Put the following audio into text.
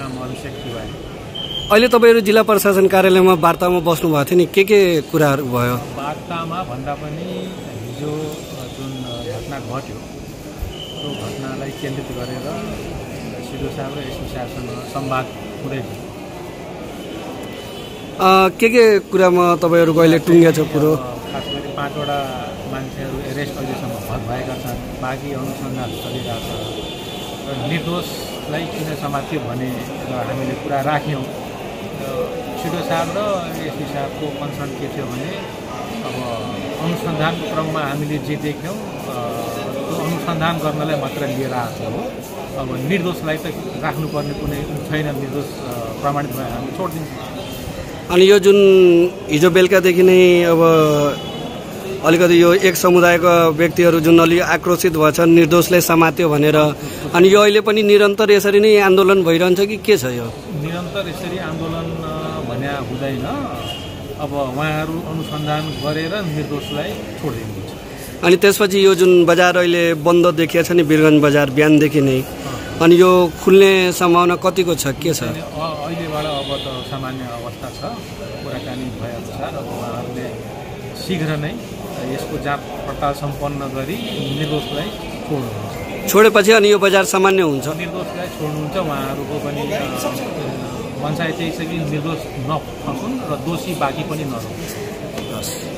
नाम अभिषेक तिवारी। अहिले तपाईँहरू जिल्ला प्रशासन कार्यालयमा वार्तामा बस्नु भएको थियो नि, के कुराहरू भयो? वार्तामा भन्दा पनि हिजो जुन घटना घट्यो त्यो घटनालाई केन्द्रित गरेर सिडिओ साहब र एसपी साहबसँग संवाद हुँदै थियो। के कुरामा तपाईँहरूको अहिले टुङ्गिया छ कुरो? खास गरी 5 वटा मान्छेहरू एरेस्ट अहिलेसम्म भएका छन्, बाँकी अनुसन्धान चलिरहेको छ र निर्दोषलाई किन समात्यो भने हामीले कुरा राख्यौँ। सिडिओ साहब र एसपी साहबको कन्सर्न के थियो भने अब अनुसन्धानको क्रममा हामीले जे देख्यौँ त्यो अनुसन्धान गर्नलाई मात्र लिएर आएको हो। अब निर्दोषलाई त राख्नुपर्ने कुनै छैन, निर्दोष प्रमाणित भए हामी छोडिदिन्छौँ। अनि यो जुन हिजो बेलुकादेखि नै अब अलिकति यो एक समुदायका व्यक्तिहरू जुन अलि आक्रोशित भएछन् निर्दोषलाई समात्यो भनेर, अनि यो अहिले पनि निरन्तर यसरी नै आन्दोलन भइरहन्छ कि के छ? यो निरन्तर यसरी आन्दोलन भन्या हुँदैन। अब उहाँहरू अनुसन्धान गरेर निर्दोषलाई छोडिदिनुहुन्छ। अनि त्यसपछि यो जुन बजार अहिले बन्द देखिएको छ नि, वीरगञ्ज बजार बिहानदेखि नै, अनि यो खुल्ने सम्भावना कतिको छ, के छ? अहिलेबाट अब त सामान्य अवस्था छ, कुराकानी भएअनुसार अब उहाँहरूले शीघ्र नै यसको जाँच पडताल सम्पन्न गरी निर्दोषलाई छोड्नुहुन्छ। छोडेपछि अनि यो बजार सामान्य हुन्छ? निर्दोषलाई छोड्नुहुन्छ। उहाँहरूको पनि भनाइ त्यही छ कि निर्दोष नफसुन् र दोषी बाँकी पनि नरहुन्।